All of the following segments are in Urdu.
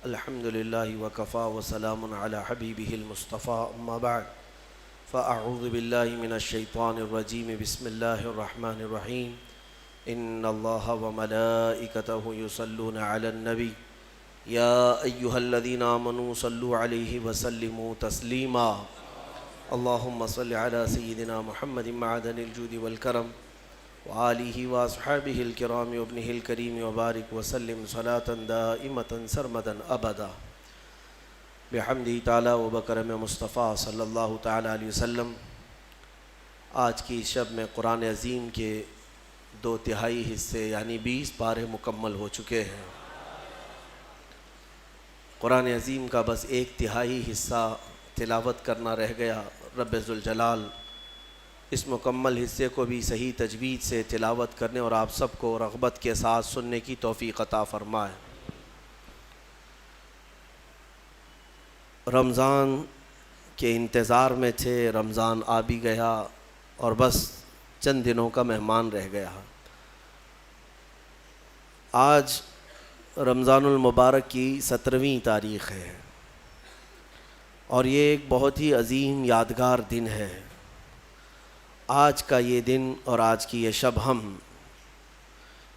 الحمد لله وكفى وسلام على حبيبه المصطفى أما بعد فأعوذ بالله من الشيطان الرجيم بسم الله الرحمن الرحيم إن الله وملائكته يصلون على النبي يا أيها الذين آمنوا صلوا عليه وسلموا تسليما اللهم صل على سيدنا محمد معدن الجود والكرم وآلہ واصحابہ الکرام وابنہ الکریم وبارک وسلم صلاة دائمة سرمدا ابدا بحمدہ تعالی و بکرم مصطفیٰ صلی اللہ تعالی علیہ وسلم۔ آج کی شب میں قرآن عظیم کے 2/3 حصے یعنی 20 پارے مکمل ہو چکے ہیں۔ قرآن عظیم کا بس 1/3 حصہ تلاوت کرنا رہ گیا۔ رب ذوالجلال اس مکمل حصے کو بھی صحیح تجوید سے تلاوت کرنے اور آپ سب کو رغبت کے ساتھ سننے کی توفیق عطا فرمائے۔ رمضان کے انتظار میں تھے، رمضان آ بھی گیا اور بس چند دنوں کا مہمان رہ گیا۔ آج رمضان المبارک کی 17ویں تاریخ ہے اور یہ ایک بہت ہی عظیم یادگار دن ہے۔ آج کا یہ دن اور آج کی یہ شب ہم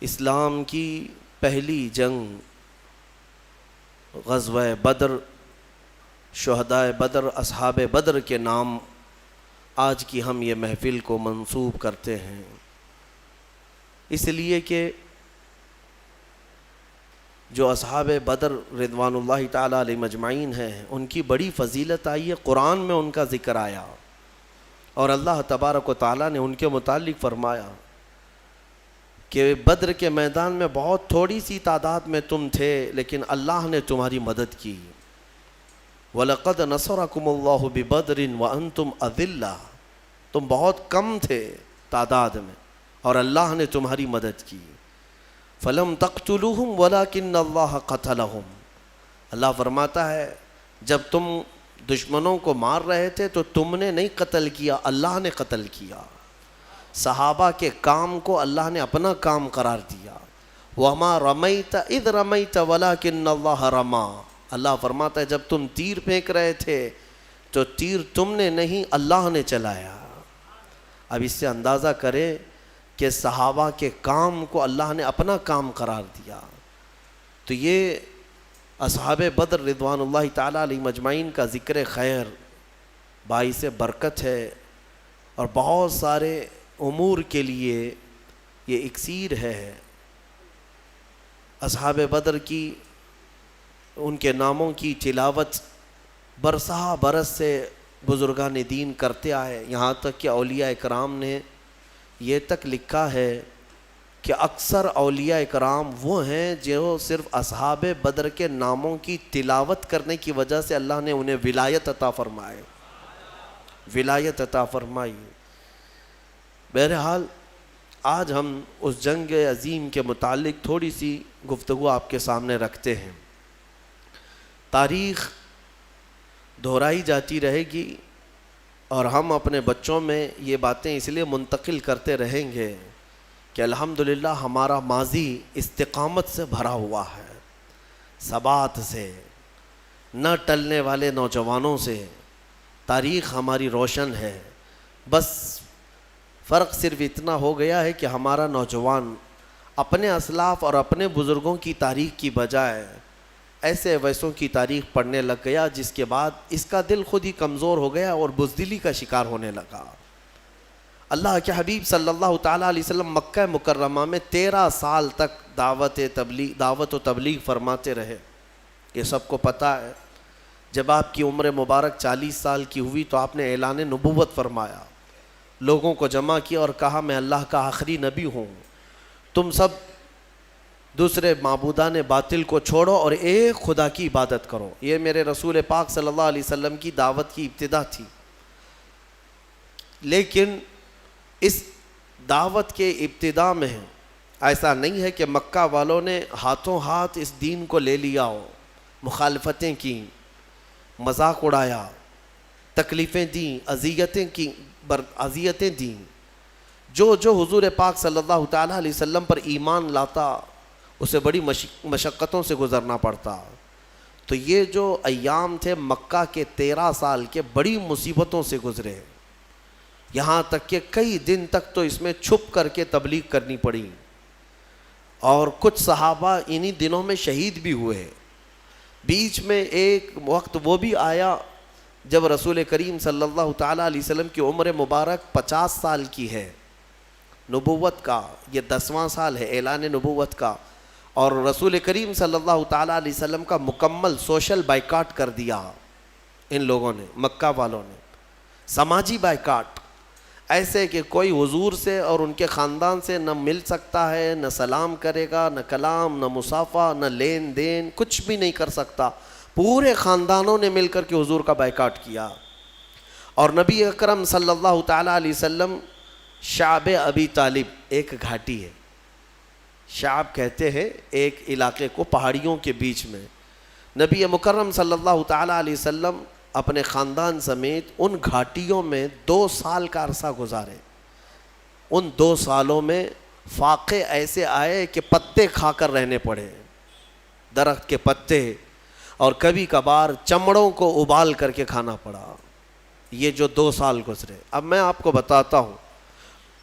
اسلام کی پہلی جنگ غزوہ بدر، شہدائے بدر، اصحاب بدر کے نام آج کی ہم یہ محفل کو منسوب کرتے ہیں، اس لیے کہ جو اصحاب بدر رضوان اللہ تعالیٰ علیہ مجمعین ہیں ان کی بڑی فضیلت آئی ہے، قرآن میں ان کا ذکر آیا اور اللہ تبارک و تعالیٰ نے ان کے متعلق فرمایا کہ بدر کے میدان میں بہت تھوڑی سی تعداد میں تم تھے لیکن اللہ نے تمہاری مدد کی۔ وَلَقَدْ نَصَرَكُمُ اللَّهُ بِبَدْرٍ وَأَنْتُمْ أَذِلَّةٌ، تم بہت کم تھے تعداد میں اور اللہ نے تمہاری مدد کی۔ فَلَمْ تَقْتُلُوهُمْ وَلَكِنَّ اللَّهَ قَتَلَهُمْ، اللہ فرماتا ہے جب تم دشمنوں کو مار رہے تھے تو تم نے نہیں قتل کیا، اللہ نے قتل کیا۔ صحابہ کے کام کو اللہ نے اپنا کام قرار دیا۔ وَمَا رَمَيْتَ إِذْ رَمَيْتَ وَلَكِنَّ اللَّهَ رَمَى، اللہ فرماتا ہے جب تم تیر پھینک رہے تھے تو تیر تم نے نہیں اللہ نے چلایا۔ اب اس سے اندازہ کریں کہ صحابہ کے کام کو اللہ نے اپنا کام قرار دیا۔ تو یہ اصحاب بدر رضوان اللہ تعالیٰ علیہ مجمعین کا ذکر خیر باعث برکت ہے اور بہت سارے امور کے لیے یہ اکسیر ہے۔ اصحاب بدر کی ان کے ناموں کی تلاوت برسہ برس سے بزرگان دین کرتے آئے، یہاں تک کہ اولیاء اکرام نے یہ تک لکھا ہے کہ اکثر اولیاء اکرام وہ ہیں جو صرف اصحاب بدر کے ناموں کی تلاوت کرنے کی وجہ سے اللہ نے انہیں ولایت عطا فرمائے، ولایت عطا فرمائی۔ بہرحال آج ہم اس جنگ عظیم کے متعلق تھوڑی سی گفتگو آپ کے سامنے رکھتے ہیں۔ تاریخ دہرائی جاتی رہے گی اور ہم اپنے بچوں میں یہ باتیں اس لیے منتقل کرتے رہیں گے کہ الحمدللہ ہمارا ماضی استقامت سے بھرا ہوا ہے، ثبات سے، نہ ٹلنے والے نوجوانوں سے تاریخ ہماری روشن ہے۔ بس فرق صرف اتنا ہو گیا ہے کہ ہمارا نوجوان اپنے اسلاف اور اپنے بزرگوں کی تاریخ کی بجائے ایسے ویسوں کی تاریخ پڑھنے لگ گیا، جس کے بعد اس کا دل خود ہی کمزور ہو گیا اور بزدلی کا شکار ہونے لگا۔ اللہ کے حبیب صلی اللہ تعالیٰ علیہ وسلم مکہ مکرمہ میں 13 سال تک دعوت و تبلیغ فرماتے رہے، یہ سب کو پتہ ہے۔ جب آپ کی عمر مبارک 40 سال کی ہوئی تو آپ نے اعلان نبوت فرمایا، لوگوں کو جمع کیا اور کہا میں اللہ کا آخری نبی ہوں، تم سب دوسرے معبودان باطل کو چھوڑو اور ایک خدا کی عبادت کرو۔ یہ میرے رسول پاک صلی اللہ علیہ وسلم کی دعوت کی ابتدا تھی۔ لیکن اس دعوت کے ابتدا میں ایسا نہیں ہے کہ مکہ والوں نے ہاتھوں ہاتھ اس دین کو لے لیا ہو، مخالفتیں کی، مذاق اڑایا، تکلیفیں دیں، اذیتیں دیں۔ جو حضور پاک صلی اللہ تعالیٰ علیہ وسلم پر ایمان لاتا اسے بڑی مشقتوں سے گزرنا پڑتا۔ تو یہ جو ایام تھے مکہ کے 13 سال کے بڑی مصیبتوں سے گزرے، یہاں تک کہ کئی دن تک تو اس میں چھپ کر کے تبلیغ کرنی پڑی، اور کچھ صحابہ انہی دنوں میں شہید بھی ہوئے۔ بیچ میں ایک وقت وہ بھی آیا جب رسول کریم صلی اللہ تعالیٰ علیہ وسلم کی عمر مبارک 50 سال کی ہے، نبوت کا یہ 10واں سال ہے اعلان نبوت کا، اور رسول کریم صلی اللہ تعالیٰ علیہ وسلم کا مکمل سوشل بائیکاٹ کر دیا ان لوگوں نے، مکہ والوں نے، سماجی بائیکاٹ، ایسے کہ کوئی حضور سے اور ان کے خاندان سے نہ مل سکتا ہے، نہ سلام کرے گا، نہ کلام، نہ مصافحہ، نہ لین دین، کچھ بھی نہیں کر سکتا۔ پورے خاندانوں نے مل کر کے حضور کا بائیکاٹ کیا، اور نبی اکرم صلی اللہ تعالیٰ علیہ وسلم شعب ابی طالب، ایک گھاٹی ہے، شعب کہتے ہیں ایک علاقے کو پہاڑیوں کے بیچ میں، نبی مکرم صلی اللہ تعالیٰ علیہ وسلم اپنے خاندان سمیت ان گھاٹیوں میں 2 سال کا عرصہ گزارے۔ ان 2 سالوں میں فاقے ایسے آئے کہ پتے کھا کر رہنے پڑے، درخت کے پتے، اور کبھی کبھار چمڑوں کو ابال کر کے کھانا پڑا۔ یہ جو 2 سال گزرے، اب میں آپ کو بتاتا ہوں،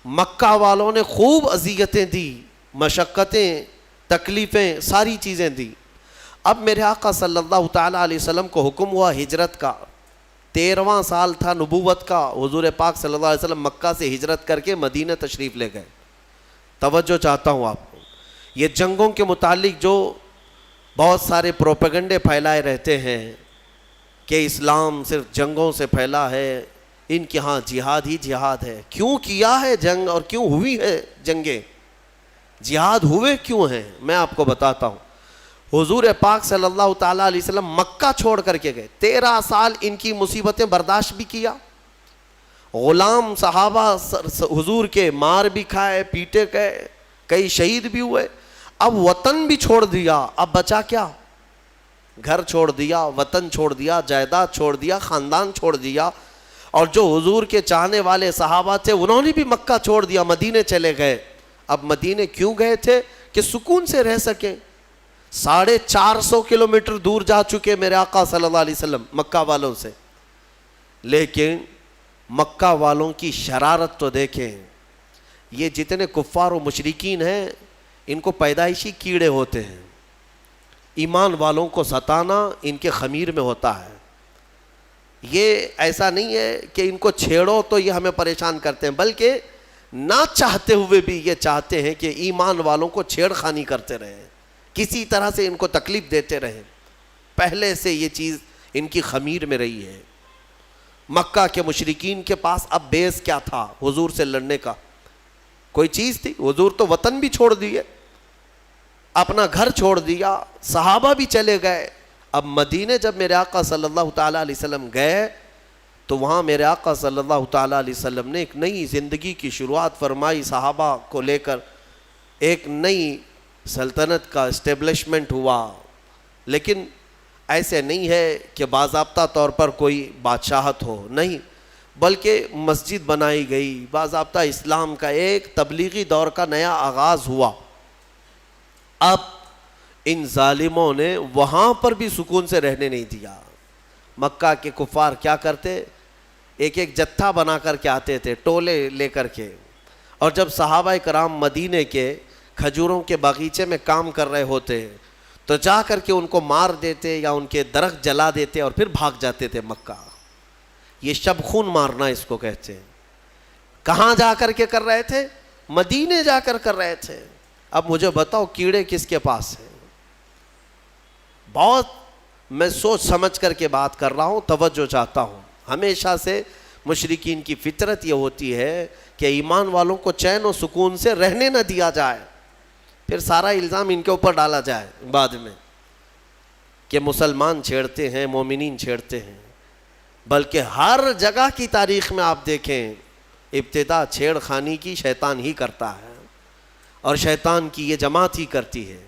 مکہ والوں نے خوب اذیتیں دی، مشقتیں، تکلیفیں، ساری چیزیں دی۔ اب میرے آقا صلی اللہ تعالیٰ علیہ وسلم کو حکم ہوا ہجرت کا، 13واں سال تھا نبوت کا، حضور پاک صلی اللہ علیہ وسلم مکہ سے ہجرت کر کے مدینہ تشریف لے گئے۔ توجہ چاہتا ہوں آپ کو، یہ جنگوں کے متعلق جو بہت سارے پروپیگنڈے پھیلائے رہتے ہیں کہ اسلام صرف جنگوں سے پھیلا ہے، ان کے ہاں جہاد ہی جہاد ہے۔ کیوں کیا ہے جنگ اور کیوں ہوئی ہے جنگیں؟ جہاد ہوئے کیوں ہیں؟ میں آپ کو بتاتا ہوں۔ حضور پاک صلی اللہ تعالیٰ علیہ وسلم مکہ چھوڑ کر کے گئے، 13 سال ان کی مصیبتیں برداشت بھی کیا، غلام صحابہ حضور کے مار بھی کھائے، پیٹے گئے، کئی شہید بھی ہوئے۔ اب وطن بھی چھوڑ دیا، اب بچا کیا؟ گھر چھوڑ دیا، وطن چھوڑ دیا، جائیداد چھوڑ دیا، خاندان چھوڑ دیا، اور جو حضور کے چاہنے والے صحابہ تھے انہوں نے بھی مکہ چھوڑ دیا، مدینے چلے گئے۔ اب مدینے کیوں گئے تھے؟ کہ سکون سے رہ سکیں۔ 450 کلومیٹر دور جا چکے میرے آقا صلی اللہ علیہ وسلم مکہ والوں سے، لیکن مکہ والوں کی شرارت تو دیکھیں۔ یہ جتنے کفار و مشرکین ہیں ان کو پیدائشی کیڑے ہوتے ہیں، ایمان والوں کو ستانا ان کے خمیر میں ہوتا ہے۔ یہ ایسا نہیں ہے کہ ان کو چھیڑو تو یہ ہمیں پریشان کرتے ہیں، بلکہ نہ چاہتے ہوئے بھی یہ چاہتے ہیں کہ ایمان والوں کو چھیڑ خانی کرتے رہیں، کسی طرح سے ان کو تکلیف دیتے رہیں۔ پہلے سے یہ چیز ان کی خمیر میں رہی ہے۔ مکہ کے مشرکین کے پاس اب بیس کیا تھا حضور سے لڑنے کا؟ کوئی چیز تھی؟ حضور تو وطن بھی چھوڑ دیے، اپنا گھر چھوڑ دیا، صحابہ بھی چلے گئے۔ اب مدینے جب میرے آقا صلی اللہ تعالیٰ علیہ وسلم گئے تو وہاں میرے آقا صلی اللہ تعالیٰ علیہ وسلم نے ایک نئی زندگی کی شروعات فرمائی، صحابہ کو لے کر ایک نئی سلطنت کا اسٹیبلشمنٹ ہوا۔ لیکن ایسے نہیں ہے کہ باضابطہ طور پر کوئی بادشاہت ہو، نہیں، بلکہ مسجد بنائی گئی، باضابطہ اسلام کا ایک تبلیغی دور کا نیا آغاز ہوا۔ اب ان ظالموں نے وہاں پر بھی سکون سے رہنے نہیں دیا۔ مکہ کے کفار کیا کرتے؟ ایک ایک جتھا بنا کر کے آتے تھے، ٹولے لے کر کے، اور جب صحابہ کرام مدینے کے کھجوروں کے باغیچے میں کام کر رہے ہوتے تو جا کر کے ان کو مار دیتے یا ان کے درخت جلا دیتے اور پھر بھاگ جاتے تھے مکہ۔ یہ شب خون مارنا اس کو کہتے ہیں۔ کہاں جا کر کے کر رہے تھے؟ مدینے جا کر کر رہے تھے۔ اب مجھے بتاؤ کیڑے کس کے پاس ہیں؟ بہت میں سوچ سمجھ کر کے بات کر رہا ہوں، توجہ چاہتا ہوں۔ ہمیشہ سے مشرکین کی فطرت یہ ہوتی ہے کہ ایمان والوں کو چین و سکون سے رہنے نہ دیا جائے، پھر سارا الزام ان کے اوپر ڈالا جائے بعد میں کہ مسلمان چھیڑتے ہیں، مومنین چھیڑتے ہیں۔ بلکہ ہر جگہ کی تاریخ میں آپ دیکھیں ابتدا چھیڑ خانی کی شیطان ہی کرتا ہے، اور شیطان کی یہ جماعت ہی کرتی ہے۔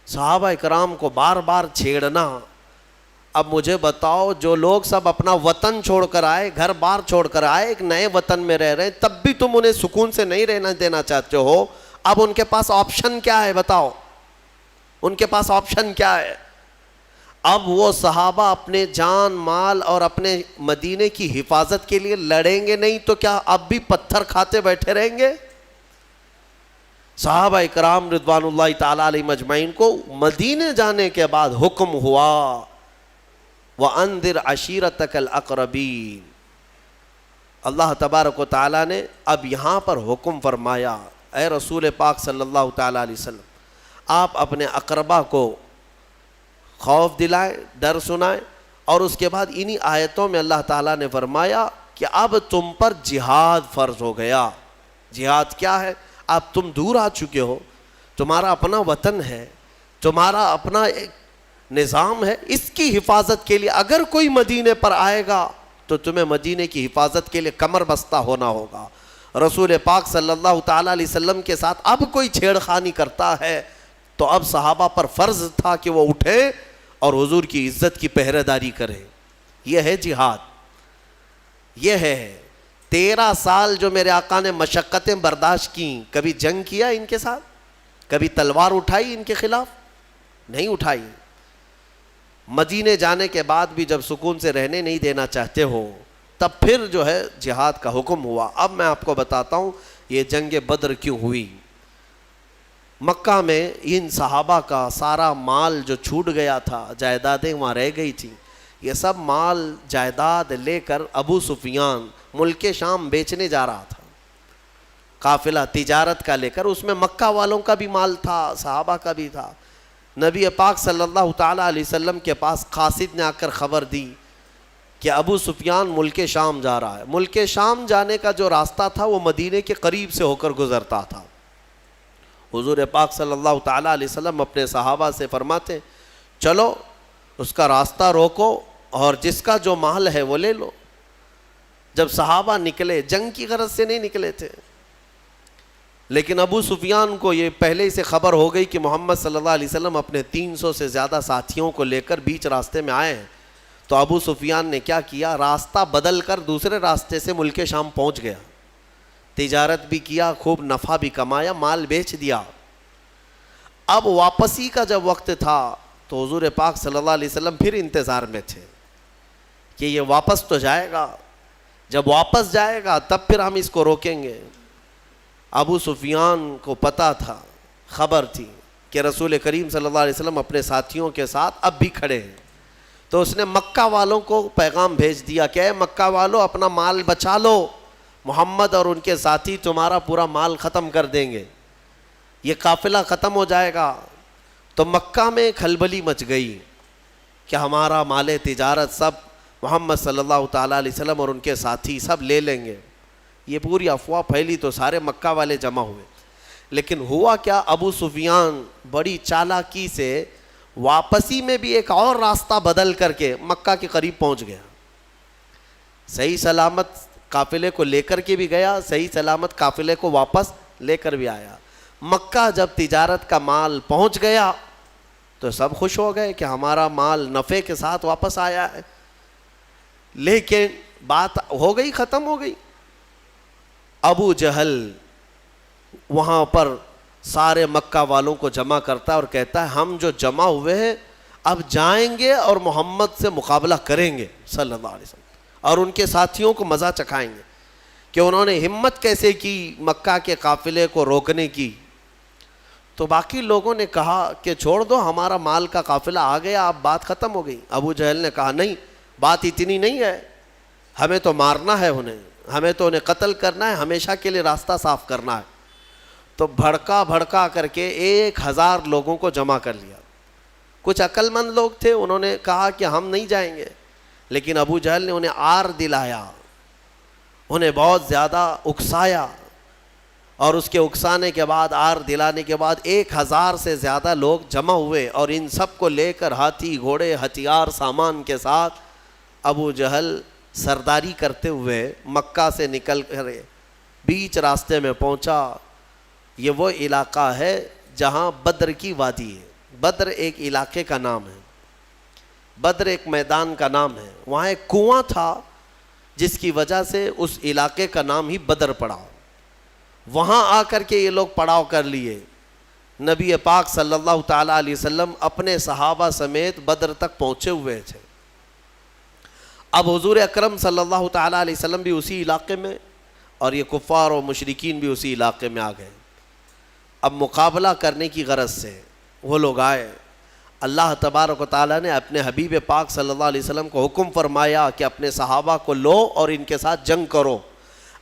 صحابہ کرام کو بار بار چھیڑنا۔ اب مجھے بتاؤ جو لوگ سب اپنا وطن چھوڑ کر آئے، گھر بار چھوڑ کر آئے، ایک نئے وطن میں رہ رہے ہیں، تب بھی تم انہیں سکون سے نہیں رہنا دینا چاہتے ہو۔ اب ان کے پاس آپشن کیا ہے؟ بتاؤ ان کے پاس آپشن کیا ہے؟ اب وہ صحابہ اپنے جان مال اور اپنے مدینے کی حفاظت کے لیے لڑیں گے نہیں تو کیا اب بھی پتھر کھاتے بیٹھے رہیں گے؟ صحابہ اکرام رضوان اللہ تعالی علیہ مجمعین کو مدینے جانے کے بعد حکم ہوا وَأَنذِرْ عَشِيرَتَكَ الْأَقْرَبِينَ. اللہ تبارک و تعالیٰ نے اب یہاں پر حکم فرمایا، اے رسول پاک صلی اللہ تعالیٰ علیہ وسلم، آپ اپنے اقربا کو خوف دلائیں، ڈر سنائیں. اور اس کے بعد انہی آیتوں میں اللہ تعالیٰ نے فرمایا کہ اب تم پر جہاد فرض ہو گیا. جہاد کیا ہے؟ اب تم دور آ چکے ہو، تمہارا اپنا وطن ہے، تمہارا اپنا ایک نظام ہے، اس کی حفاظت کے لیے اگر کوئی مدینے پر آئے گا تو تمہیں مدینے کی حفاظت کے لیے کمر بستہ ہونا ہوگا. رسول پاک صلی اللہ تعالیٰ علیہ وسلم کے ساتھ اب کوئی چھیڑ خانی کرتا ہے تو اب صحابہ پر فرض تھا کہ وہ اٹھیں اور حضور کی عزت کی پہرے داری کریں. یہ ہے جہاد. یہ ہے 13 سال جو میرے آقا نے مشقتیں برداشت کیں. کبھی جنگ کیا ان کے ساتھ؟ کبھی تلوار اٹھائی ان کے خلاف؟ نہیں اٹھائی. مدینے جانے کے بعد بھی جب سکون سے رہنے نہیں دینا چاہتے ہو تب پھر جو ہے جہاد کا حکم ہوا. اب میں آپ کو بتاتا ہوں یہ جنگ بدر کیوں ہوئی. مکہ میں ان صحابہ کا سارا مال جو چھوٹ گیا تھا، جائیدادیں وہاں رہ گئی تھیں، یہ سب مال جائیداد لے کر ابو سفیان ملک شام بیچنے جا رہا تھا. قافلہ تجارت کا لے کر، اس میں مکہ والوں کا بھی مال تھا، صحابہ کا بھی تھا. نبی پاک صلی اللہ تعالیٰ علیہ وسلم کے پاس قاصد نے آ کر خبر دی کہ ابو سفیان ملک شام جا رہا ہے. ملک شام جانے کا جو راستہ تھا وہ مدینے کے قریب سے ہو کر گزرتا تھا. حضور پاک صلی اللہ تعالیٰ علیہ وسلم اپنے صحابہ سے فرماتے چلو اس کا راستہ روکو اور جس کا جو مال ہے وہ لے لو. جب صحابہ نکلے، جنگ کی غرض سے نہیں نکلے تھے، لیکن ابو سفیان کو یہ پہلے ہی سے خبر ہو گئی کہ محمد صلی اللہ علیہ وسلم اپنے 300 سے زیادہ ساتھیوں کو لے کر بیچ راستے میں آئے ہیں. تو ابو سفیان نے کیا کیا، راستہ بدل کر دوسرے راستے سے ملک شام پہنچ گیا. تجارت بھی کیا، خوب نفع بھی کمایا، مال بیچ دیا. اب واپسی کا جب وقت تھا تو حضور پاک صلی اللہ علیہ وسلم پھر انتظار میں تھے کہ یہ واپس تو جائے گا، جب واپس جائے گا تب پھر ہم اس کو روکیں گے. ابو سفیان کو پتہ تھا، خبر تھی کہ رسول کریم صلی اللہ علیہ وسلم اپنے ساتھیوں کے ساتھ اب بھی کھڑے ہیں. تو اس نے مکہ والوں کو پیغام بھیج دیا کہ اے مکہ والوں اپنا مال بچا لو، محمد اور ان کے ساتھی تمہارا پورا مال ختم کر دیں گے، یہ قافلہ ختم ہو جائے گا. تو مکہ میں کھلبلی مچ گئی کہ ہمارا مال تجارت سب محمد صلی اللہ تعالیٰ علیہ وسلم اور ان کے ساتھی سب لے لیں گے. یہ پوری افواہ پھیلی تو سارے مکہ والے جمع ہوئے. لیکن ہوا کیا، ابو سفیان بڑی چالاکی سے واپسی میں بھی ایک اور راستہ بدل کر کے مکہ کے قریب پہنچ گیا. صحیح سلامت قافلے کو لے کر کے بھی گیا، صحیح سلامت قافلے کو واپس لے کر بھی آیا. مکہ جب تجارت کا مال پہنچ گیا تو سب خوش ہو گئے کہ ہمارا مال نفع کے ساتھ واپس آیا ہے. لیکن بات ہو گئی، ختم ہو گئی. ابو جہل وہاں پر سارے مکہ والوں کو جمع کرتا ہے اور کہتا ہے ہم جو جمع ہوئے ہیں اب جائیں گے اور محمد سے مقابلہ کریں گے صلی اللہ علیہ وسلم، اور ان کے ساتھیوں کو مزہ چکھائیں گے کہ انہوں نے ہمت کیسے کی مکہ کے قافلے کو روکنے کی. تو باقی لوگوں نے کہا کہ چھوڑ دو، ہمارا مال کا قافلہ آ گیا، اب بات ختم ہو گئی. ابو جہل نے کہا نہیں، بات اتنی نہیں ہے، ہمیں تو مارنا ہے انہیں، ہمیں تو انہیں قتل کرنا ہے، ہمیشہ کے لیے راستہ صاف کرنا ہے. تو بھڑکا کر کے 1000 لوگوں کو جمع کر لیا. کچھ عقل مند لوگ تھے، انہوں نے کہا کہ ہم نہیں جائیں گے، لیکن ابو جہل نے انہیں آر دلایا، انہیں بہت زیادہ اکسایا، اور اس کے اکسانے کے بعد، آر دلانے کے بعد 1000 سے زیادہ لوگ جمع ہوئے، اور ان سب کو لے کر ہاتھی گھوڑے ہتھیار سامان کے ساتھ ابو جہل سرداری کرتے ہوئے مکہ سے نکل کر بیچ راستے میں پہنچا. یہ وہ علاقہ ہے جہاں بدر کی وادی ہے. بدر ایک علاقے کا نام ہے، بدر ایک میدان کا نام ہے. وہاں ایک کنواں تھا جس کی وجہ سے اس علاقے کا نام ہی بدر پڑا. وہاں آ کر کے یہ لوگ پڑاؤ کر لیے. نبی پاک صلی اللہ تعالیٰ علیہ وسلم اپنے صحابہ سمیت بدر تک پہنچے ہوئے تھے. اب حضور اکرم صلی اللہ تعالیٰ علیہ وسلم بھی اسی علاقے میں اور یہ کفار و مشرکین بھی اسی علاقے میں آ گئے. اب مقابلہ کرنے کی غرض سے وہ لوگ آئے. اللہ تبارک و تعالیٰ نے اپنے حبیب پاک صلی اللہ علیہ وسلم کو حکم فرمایا کہ اپنے صحابہ کو لو اور ان کے ساتھ جنگ کرو.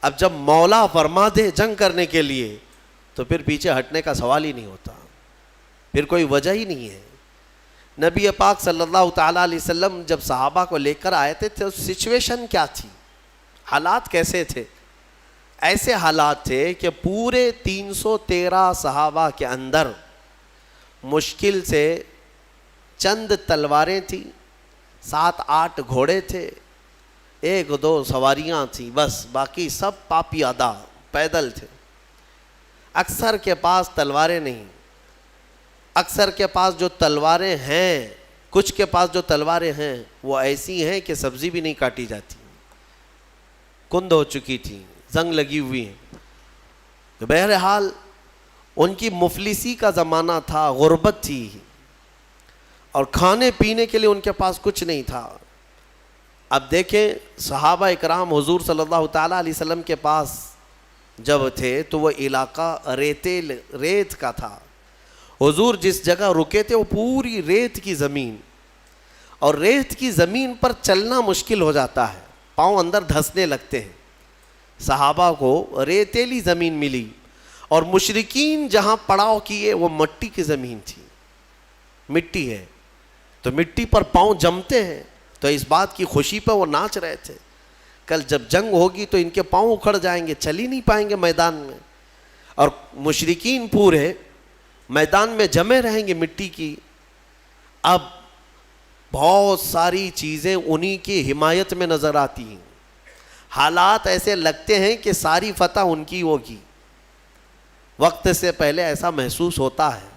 اب جب مولا فرما دے جنگ کرنے کے لیے تو پھر پیچھے ہٹنے کا سوال ہی نہیں ہوتا, پھر کوئی وجہ ہی نہیں ہے. نبی پاک صلی اللہ تعالیٰ علیہ وسلم جب صحابہ کو لے کر آئے تھے تو سچویشن کیا تھی, حالات کیسے تھے؟ ایسے حالات تھے کہ پورے 313 صحابہ کے اندر مشکل سے چند تلواریں تھیں, 7-8 گھوڑے تھے, 1-2 سواریاں تھیں, بس باقی سب پاپیادہ پیدل تھے. اکثر کے پاس تلواریں نہیں, اکثر کے پاس جو تلواریں ہیں, کچھ کے پاس جو تلواریں ہیں وہ ایسی ہیں کہ سبزی بھی نہیں کاٹی جاتی, کند ہو چکی تھی, زنگ لگی ہوئی ہیں. تو بہرحال ان کی مفلسی کا زمانہ تھا, غربت تھی اور کھانے پینے کے لیے ان کے پاس کچھ نہیں تھا. اب دیکھیں صحابہ اکرام حضور صلی اللہ تعالیٰ علیہ وسلم کے پاس جب تھے تو وہ علاقہ ریت کا تھا. حضور جس جگہ رکے تھے وہ پوری ریت کی زمین, اور ریت کی زمین پر چلنا مشکل ہو جاتا ہے, پاؤں اندر دھسنے لگتے ہیں. صحابہ کو ریتیلی زمین ملی اور مشرکین جہاں پڑاؤ کیے وہ مٹی کی زمین تھی, مٹی ہے تو مٹی پر پاؤں جمتے ہیں. تو اس بات کی خوشی پہ وہ ناچ رہے تھے, کل جب جنگ ہوگی تو ان کے پاؤں اکھڑ جائیں گے, چل ہی نہیں پائیں گے میدان میں. اور مشرکین پورے میدان میں جمے رہیں گے مٹی کی. اب بہت ساری چیزیں انہی کی حمایت میں نظر آتی ہیں, حالات ایسے لگتے ہیں کہ ساری فتح ان کی ہوگی. وقت سے پہلے ایسا محسوس ہوتا ہے,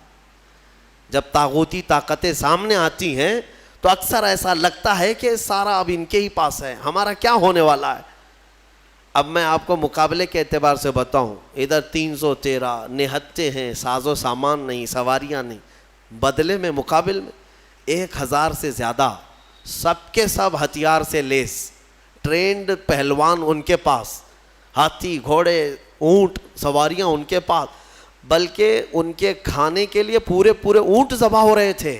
جب طاغوتی طاقتیں سامنے آتی ہیں تو اکثر ایسا لگتا ہے کہ سارا اب ان کے ہی پاس ہے, ہمارا کیا ہونے والا ہے. اب میں آپ کو مقابلے کے اعتبار سے بتاؤں, ادھر 313 نہتے ہیں, ساز و سامان نہیں, سواریاں نہیں, بدلے میں مقابل میں 1000 سے زیادہ, سب کے سب ہتھیار سے لیس, ٹرینڈ پہلوان ان کے پاس, ہاتھی گھوڑے اونٹ سواریاں ان کے پاس, بلکہ ان کے کھانے کے لیے پورے اونٹ ذبح ہو رہے تھے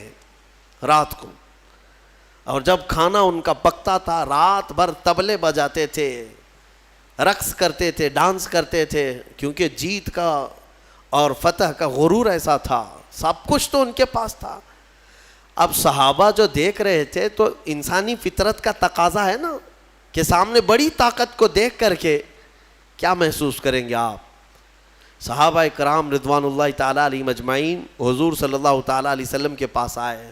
رات کو. اور جب کھانا ان کا پکتا تھا رات بھر طبلے بجاتے تھے, رقص کرتے تھے, ڈانس کرتے تھے, کیونکہ جیت کا اور فتح کا غرور ایسا تھا, سب کچھ تو ان کے پاس تھا. اب صحابہ جو دیکھ رہے تھے تو انسانی فطرت کا تقاضا ہے نا کہ سامنے بڑی طاقت کو دیکھ کر کے کیا محسوس کریں گے آپ. صحابہ کرام رضوان اللہ تعالیٰ علیہ مجمعین حضور صلی اللہ تعالیٰ علیہ وسلم کے پاس آئے,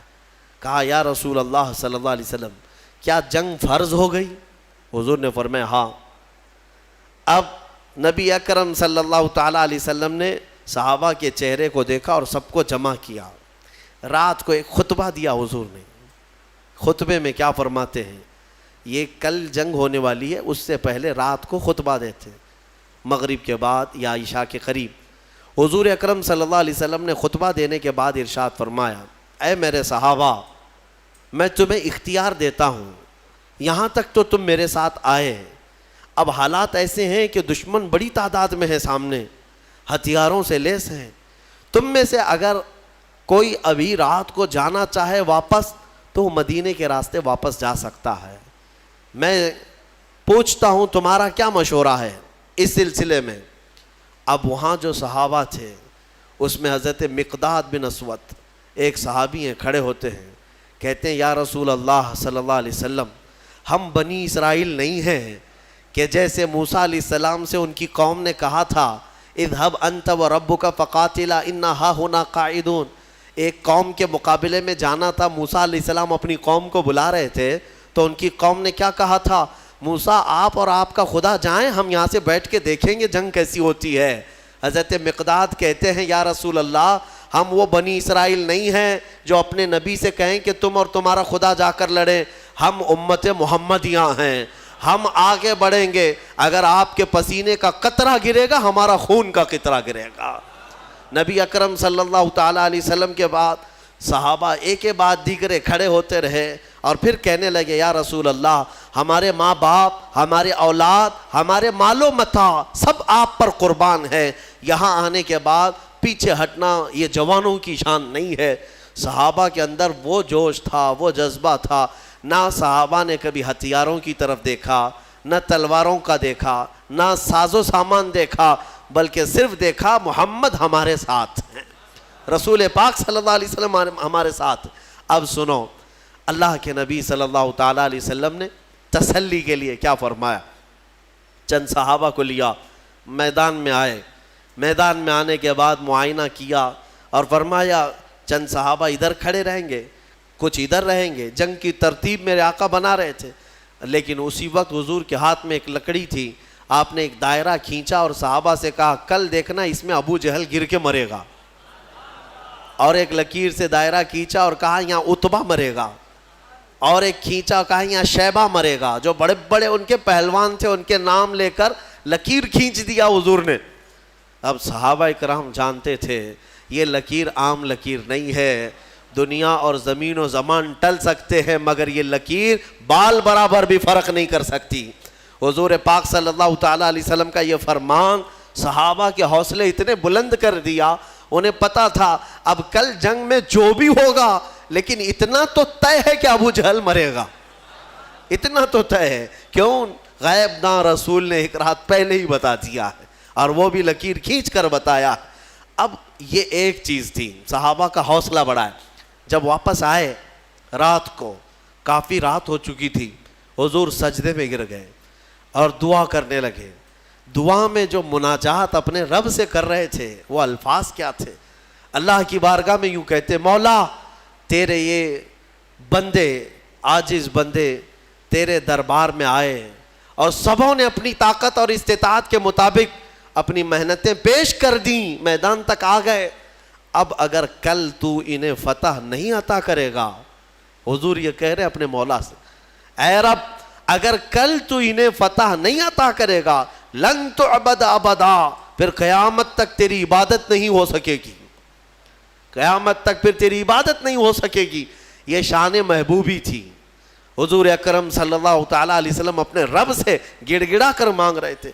کہا یا رسول اللہ صلی اللہ علیہ وسلم کیا جنگ فرض ہو گئی؟ حضور نے فرمایا ہاں. اب نبی اکرم صلی اللہ تعالیٰ علیہ وسلم نے صحابہ کے چہرے کو دیکھا اور سب کو جمع کیا. رات کو ایک خطبہ دیا حضور نے. خطبے میں کیا فرماتے ہیں, یہ کل جنگ ہونے والی ہے, اس سے پہلے رات کو خطبہ دیتے مغرب کے بعد یا عشاء کے قریب. حضور اکرم صلی اللہ علیہ وسلم نے خطبہ دینے کے بعد ارشاد فرمایا, اے میرے صحابہ میں تمہیں اختیار دیتا ہوں, یہاں تک تو تم میرے ساتھ آئے, اب حالات ایسے ہیں کہ دشمن بڑی تعداد میں ہے سامنے, ہتھیاروں سے لیس ہیں, تم میں سے اگر کوئی ابھی رات کو جانا چاہے واپس تو وہ مدینے کے راستے واپس جا سکتا ہے. میں پوچھتا ہوں تمہارا کیا مشورہ ہے اس سلسلے میں. اب وہاں جو صحابہ تھے اس میں حضرت مقداد بن اسود ایک صحابی ہیں, کھڑے ہوتے ہیں, کہتے ہیں یا رسول اللہ صلی اللہ علیہ وسلم ہم بنی اسرائیل نہیں ہیں کہ جیسے موسیٰ علیہ السلام سے ان کی قوم نے کہا تھا اذهب انت وربک فقاتلا انا ہاہنا قاعدون. ایک قوم کے مقابلے میں جانا تھا, موسیٰ علیہ السلام اپنی قوم کو بلا رہے تھے تو ان کی قوم نے کیا کہا تھا, موسیٰ آپ اور آپ کا خدا جائیں, ہم یہاں سے بیٹھ کے دیکھیں گے جنگ کیسی ہوتی ہے. حضرت مقداد کہتے ہیں یا رسول اللہ ہم وہ بنی اسرائیل نہیں ہیں جو اپنے نبی سے کہیں کہ تم اور تمہارا خدا جا کر لڑیں, ہم امت محمدیہ ہیں, ہم آگے بڑھیں گے, اگر آپ کے پسینے کا قطرہ گرے گا ہمارا خون کا قطرہ گرے گا. نبی اکرم صلی اللہ تعالیٰ علیہ وسلم کے بعد صحابہ ایک کے بعد دیگرے کھڑے ہوتے رہے اور پھر کہنے لگے یا رسول اللہ ہمارے ماں باپ، ہمارے اولاد، ہمارے مال و متاع سب آپ پر قربان ہے، یہاں آنے کے بعد پیچھے ہٹنا یہ جوانوں کی شان نہیں ہے۔ صحابہ کے اندر وہ جوش تھا، وہ جذبہ تھا، نہ صحابہ نے کبھی ہتھیاروں کی طرف دیکھا، نہ تلواروں کا دیکھا، نہ ساز و سامان دیکھا، بلکہ صرف دیکھا محمد ہمارے ساتھ ہیں، رسول پاک صلی اللہ علیہ وسلم ہمارے ساتھ۔ اب سنو اللہ کے نبی صلی اللہ تعالیٰ علیہ وسلم نے تسلی کے لیے کیا فرمایا۔ چند صحابہ کو لیا، میدان میں آئے، میدان میں آنے کے بعد معائنہ کیا اور فرمایا چند صحابہ ادھر کھڑے رہیں گے، کچھ ادھر رہیں گے۔ جنگ کی ترتیب میرے آقا بنا رہے تھے، لیکن اسی وقت حضور کے ہاتھ میں ایک لکڑی تھی، آپ نے ایک دائرہ کھینچا اور صحابہ سے کہا کل دیکھنا اس میں ابو جہل گر کے مرے گا، اور ایک لکیر سے دائرہ کھینچا اور کہا یہاں عتبہ مرے گا، اور ایک کھینچا کہا یہاں شیبہ مرے گا، جو بڑے بڑے ان کے پہلوان تھے ان کے نام لے کر لکیر کھینچ دیا حضور نے۔ اب صحابہ کرام جانتے تھے یہ لکیر عام لکیر نہیں ہے، دنیا اور زمین و زمان ٹل سکتے ہیں مگر یہ لکیر بال برابر بھی فرق نہیں کر سکتی۔ حضور پاک صلی اللہ تعالیٰ علیہ وسلم کا یہ فرمان صحابہ کے حوصلے اتنے بلند کر دیا، انہیں پتا تھا اب کل جنگ میں جو بھی ہوگا لیکن اتنا تو طے ہے کہ ابو جہل مرے گا، اتنا تو طے ہے۔ کیوں؟ غیب داں رسول نے ایک رات پہلے ہی بتا دیا ہے، اور وہ بھی لکیر کھینچ کر بتایا۔ اب یہ ایک چیز تھی، صحابہ کا حوصلہ بڑھا۔ جب واپس آئے رات کو، کافی رات ہو چکی تھی، حضور سجدے میں گر گئے اور دعا کرنے لگے۔ دعا میں جو مناجات اپنے رب سے کر رہے تھے وہ الفاظ کیا تھے؟ اللہ کی بارگاہ میں یوں کہتے مولا تیرے یہ بندے، عاجز بندے تیرے دربار میں آئے اور سبوں نے اپنی طاقت اور استطاعت کے مطابق اپنی محنتیں پیش کر دیں، میدان تک آ گئے، اب اگر کل تو انہیں فتح نہیں عطا کرے گا، حضور یہ کہہ رہے اپنے مولا سے، اے رب اگر کل تو انہیں فتح نہیں عطا کرے گا لن تعبد ابدا، پھر قیامت تک تیری عبادت نہیں ہو سکے گی، قیامت تک پھر تیری عبادت نہیں ہو سکے گی۔ یہ شان محبوبی تھی، حضور اکرم صلی اللہ تعالیٰ علیہ وسلم اپنے رب سے گڑ گڑا کر مانگ رہے تھے۔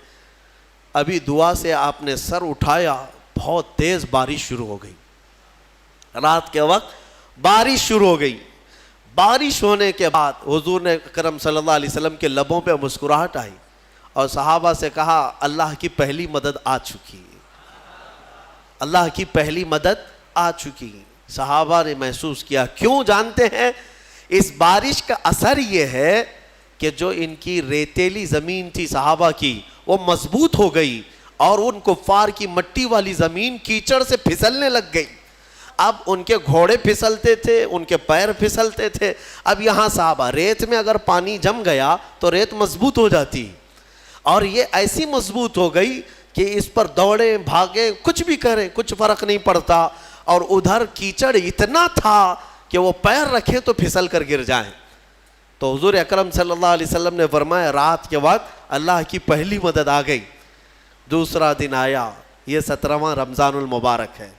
ابھی دعا سے آپ نے سر اٹھایا، بہت تیز بارش شروع ہو گئی، رات کے وقت بارش شروع ہو گئی۔ بارش ہونے کے بعد حضور نے اکرم صلی اللہ علیہ وسلم کے لبوں پہ مسکراہٹ آئی اور صحابہ سے کہا اللہ کی پہلی مدد آ چکی، اللہ کی پہلی مدد آ چکی۔ صحابہ نے محسوس کیا، کیوں جانتے ہیں؟ اس بارش کا اثر یہ ہے کہ جو ان کی ریتیلی زمین تھی صحابہ کی وہ مضبوط ہو گئی، اور ان کفار کی مٹی والی زمین کیچڑ سے پھسلنے لگ گئی۔ اب ان کے گھوڑے پھسلتے تھے، ان کے پیر پھسلتے تھے۔ اب یہاں صحابہ، ریت میں اگر پانی جم گیا تو ریت مضبوط ہو جاتی، اور یہ ایسی مضبوط ہو گئی کہ اس پر دوڑیں بھاگیں کچھ بھی کریں کچھ فرق نہیں پڑتا، اور ادھر کیچڑ اتنا تھا کہ وہ پیر رکھیں تو پھسل کر گر جائیں۔ تو حضور اکرم صلی اللہ علیہ وسلم نے فرمایا رات کے وقت اللہ کی پہلی مدد آ گئی۔ دوسرا دن آیا، یہ 17واں رمضان المبارک ہے۔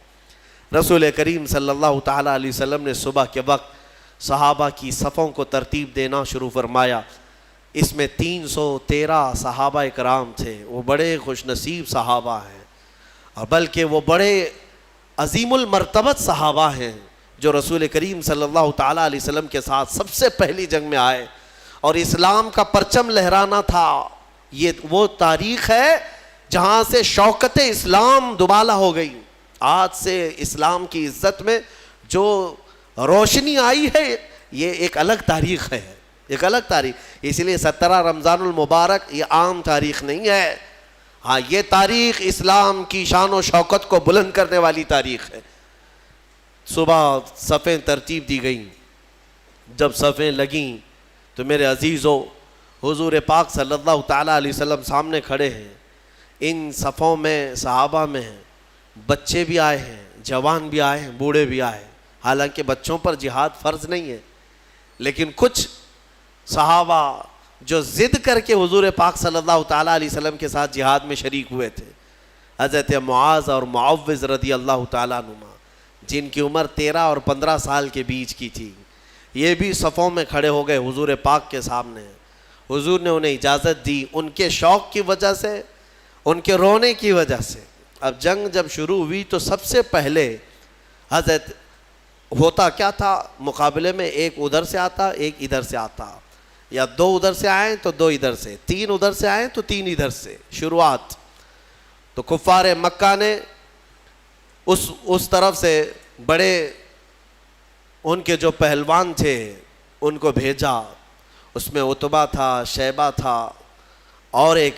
رسول کریم صلی اللہ تعالیٰ علیہ وسلم نے صبح کے وقت صحابہ کی صفوں کو ترتیب دینا شروع فرمایا۔ اس میں 313 صحابہ کرام تھے، وہ بڑے خوش نصیب صحابہ ہیں، اور بلکہ وہ بڑے عظیم المرتبت صحابہ ہیں جو رسول کریم صلی اللہ تعالیٰ علیہ وسلم کے ساتھ سب سے پہلی جنگ میں آئے اور اسلام کا پرچم لہرانا تھا۔ یہ وہ تاریخ ہے جہاں سے شوکت اسلام دوبالا ہو گئی۔ آج سے اسلام کی عزت میں جو روشنی آئی ہے یہ ایک الگ تاریخ ہے، ایک الگ تاریخ۔ اس لیے 17 رمضان المبارک یہ عام تاریخ نہیں ہے، ہاں یہ تاریخ اسلام کی شان و شوکت کو بلند کرنے والی تاریخ ہے۔ صبح صفیں ترتیب دی گئیں، جب صفیں لگیں تو میرے عزیزو حضور پاک صلی اللہ تعالیٰ علیہ وسلم سامنے کھڑے ہیں۔ ان صفوں میں صحابہ میں بچے بھی آئے ہیں، جوان بھی آئے ہیں، بوڑھے بھی آئے ہیں۔ حالانکہ بچوں پر جہاد فرض نہیں ہے، لیکن کچھ صحابہ جو ضد کر کے حضور پاک صلی اللہ تعالیٰ علیہ وسلم کے ساتھ جہاد میں شریک ہوئے تھے، حضرت معاذ اور معوذ رضی اللہ تعالیٰ عنہما، جن کی عمر 13 اور 15 سال کے بیچ کی تھی، یہ بھی صفوں میں کھڑے ہو گئے حضور پاک کے سامنے۔ حضور نے انہیں اجازت دی، ان کے شوق کی وجہ سے، ان کے رونے کی وجہ سے۔ اب جنگ جب شروع ہوئی تو سب سے پہلے حضرت ہوتا کیا تھا، مقابلے میں ایک ادھر سے آتا، ایک ادھر سے آتا، یا 2 ادھر سے آئیں تو 2 ادھر سے، 3 ادھر سے آئیں تو 3 ادھر سے شروعات۔ تو کفار مکہ نے اس طرف سے بڑے ان کے جو پہلوان تھے ان کو بھیجا، اس میں عتبہ تھا، شیبہ تھا اور ایک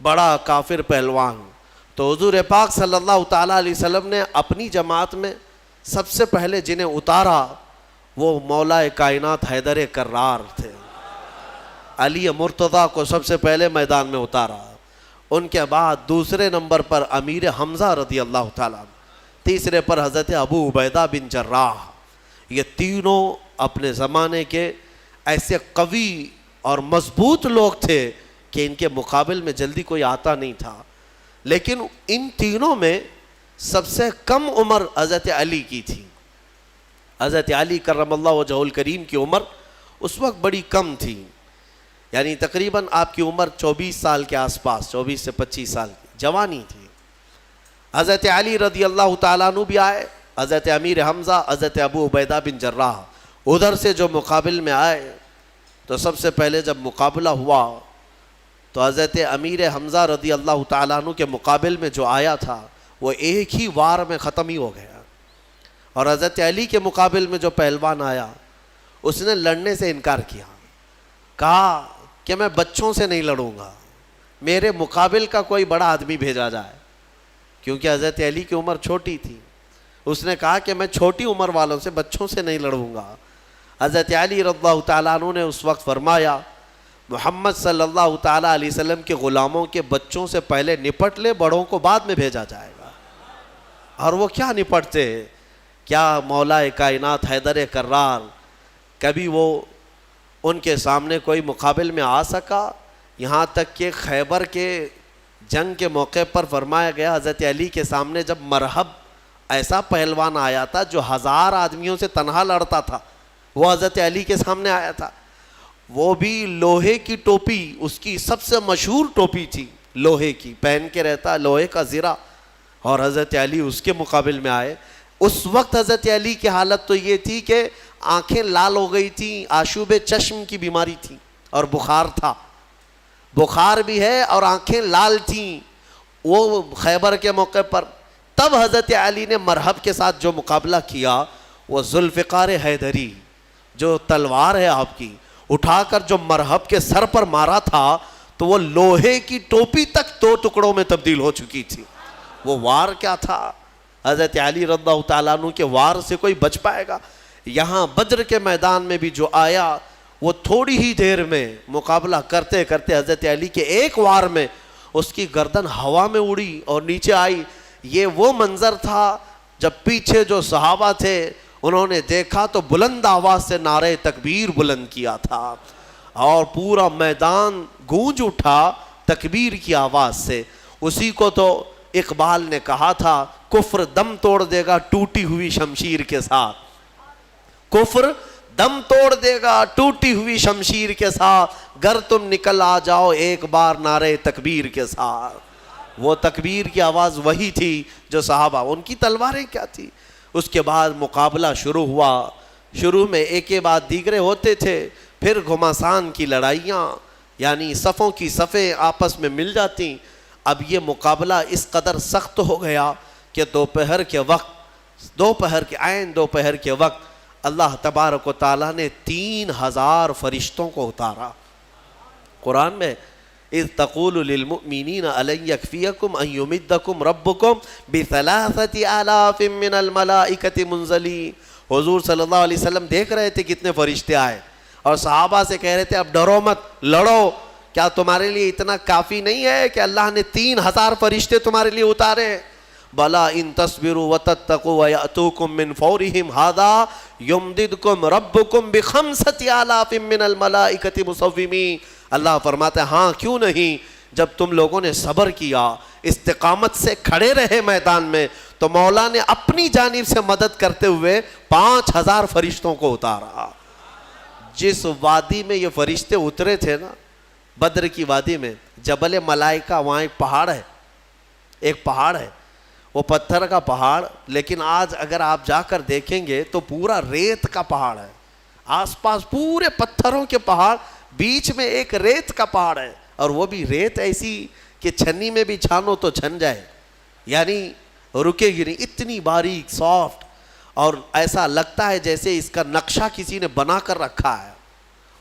بڑا کافر پہلوان۔ تو حضور پاک صلی اللہ تعالیٰ علیہ وسلم نے اپنی جماعت میں سب سے پہلے جنہیں اتارا وہ مولا کائنات حیدر کرار تھے۔ علی مرتضیٰ کو سب سے پہلے میدان میں اتارا، ان کے بعد دوسرے نمبر پر امیر حمزہ رضی اللہ تعالیٰ، تیسرے پر حضرت ابو عبیدہ بن جراح۔ یہ تینوں اپنے زمانے کے ایسے قوی اور مضبوط لوگ تھے کہ ان کے مقابل میں جلدی کوئی آتا نہیں تھا۔ لیکن ان تینوں میں سب سے کم عمر حضرت علی کی تھی۔ حضرت علی کرم اللہ وجہہ الکریم کی عمر اس وقت بڑی کم تھی، یعنی تقریباً آپ کی عمر 24 سال کے آس پاس، 24 سے 25 سال کی جوانی تھی۔ حضرت علی رضی اللہ تعالیٰ عنہ بھی آئے، حضرت امیر حمزہ، حضرت ابو عبیدہ بن جراح ادھر سے جو مقابل میں آئے۔ تو سب سے پہلے جب مقابلہ ہوا تو حضرت امیر حمزہ رضی اللہ تعالیٰ عنہ کے مقابل میں جو آیا تھا وہ ایک ہی وار میں ختم ہی ہو گیا، اور حضرت علی کے مقابل میں جو پہلوان آیا اس نے لڑنے سے انکار کیا، کہا کہ میں بچوں سے نہیں لڑوں گا، میرے مقابل کا کوئی بڑا آدمی بھیجا جائے، کیونکہ حضرت علی کی عمر چھوٹی تھی۔ اس نے کہا کہ میں چھوٹی عمر والوں سے، بچوں سے نہیں لڑوں گا۔ حضرت علی رضی اللہ تعالیٰ عنہ نے اس وقت فرمایا محمد صلی اللہ تعالیٰ علیہ وسلم کے غلاموں کے بچوں سے پہلے نپٹ لے، بڑوں کو بعد میں بھیجا جائے گا۔ اور وہ کیا نپٹتے، کیا مولا کائنات حیدر کرار کبھی وہ ان کے سامنے کوئی مقابل میں آ سکا؟ یہاں تک کہ خیبر کے جنگ کے موقع پر فرمایا گیا حضرت علی کے سامنے جب مرحب ایسا پہلوان آیا تھا جو 1000 آدمیوں سے تنہا لڑتا تھا، وہ حضرت علی کے سامنے آیا تھا، وہ بھی لوہے کی ٹوپی، اس کی سب سے مشہور ٹوپی تھی لوہے کی، پہن کے رہتا لوہے کا زرہ، اور حضرت علی اس کے مقابل میں آئے۔ اس وقت حضرت علی کی حالت تو یہ تھی کہ آنکھیں لال ہو گئی تھیں، آشوب چشم کی بیماری تھی اور بخار تھا، بخار بھی ہے اور آنکھیں لال تھیں وہ خیبر کے موقع پر۔ تب حضرت علی نے مرحب کے ساتھ جو مقابلہ کیا وہ ذوالفقار حیدری، جو تلوار ہے آپ کی، اٹھا کر جو مرحب کے سر پر مارا تھا تو وہ لوہے کی ٹوپی تک 2 ٹکڑوں میں تبدیل ہو چکی تھی۔ وہ وار کیا تھا، حضرت علی رضی اللہ تعالیٰ عنہ کے وار سے کوئی بچ پائے گا؟ یہاں بدر کے میدان میں بھی جو آیا وہ تھوڑی ہی دیر میں مقابلہ کرتے کرتے حضرت علی کے ایک وار میں اس کی گردن ہوا میں اڑی اور نیچے آئی۔ یہ وہ منظر تھا جب پیچھے جو صحابہ تھے انہوں نے دیکھا تو بلند آواز سے نعرہ تکبیر بلند کیا تھا اور پورا میدان گونج اٹھا تکبیر کی آواز سے۔ اسی کو تو اقبال نے کہا تھا کفر دم توڑ دے گا ٹوٹی ہوئی شمشیر کے ساتھ، کفر دم توڑ دے گا ٹوٹی ہوئی شمشیر کے ساتھ، گر تم نکل آ جاؤ ایک بار نعرہ تکبیر کے ساتھ۔ وہ تکبیر کی آواز وہی تھی جو صحابہ، ان کی تلواریں کیا تھی۔ اس کے بعد مقابلہ شروع ہوا، شروع میں ایک کے بعد دیگرے ہوتے تھے، پھر گھمسان کی لڑائیاں، یعنی صفوں کی صفیں آپس میں مل جاتی۔ اب یہ مقابلہ اس قدر سخت ہو گیا کہ دوپہر کے وقت اللہ تبارک و تعالیٰ نے 3000 فرشتوں کو اتارا۔ قرآن میں اذ تقول للمؤمنین الن یکفیکم ان یمدکم ربکم بثلاثة آلاف من الملائکۃ منزلین۔ حضور صلی اللہ علیہ وسلم دیکھ رہے تھے کتنے فرشتے آئے اور صحابہ سے کہہ رہے تھے اب ڈرو مت، لڑو، کیا تمہارے لیے اتنا کافی نہیں ہے کہ اللہ نے 3000 فرشتے تمہارے لیے اتارے ہیں؟ بلا ان تصبروا وتتقوا ويأتوكم من فورهم هذا يمددكم ربكم ب5,000 من الملائکۃ مصومین۔ اللہ فرماتا ہے ہاں کیوں نہیں، جب تم لوگوں نے صبر کیا، استقامت سے کھڑے رہے میدان میں، تو مولا نے اپنی جانب سے مدد کرتے ہوئے 5000 فرشتوں کو اتارا۔ جس وادی میں یہ فرشتے اترے تھے نا، بدر کی وادی میں، جبل ملائکہ، وہاں ایک پہاڑ ہے، وہ پتھر کا پہاڑ، لیکن آج اگر آپ جا کر دیکھیں گے تو پورا ریت کا پہاڑ ہے، آس پاس پورے پتھروں کے پہاڑ، بیچ میں ایک ریت کا پہاڑ ہے، اور وہ بھی ریت ایسی کہ چھنی میں بھی چھانو تو چھن جائے، یعنی رکے گی نہیں، اتنی باریک سافٹ، اور ایسا لگتا ہے جیسے اس کا نقشہ کسی نے بنا کر رکھا ہے،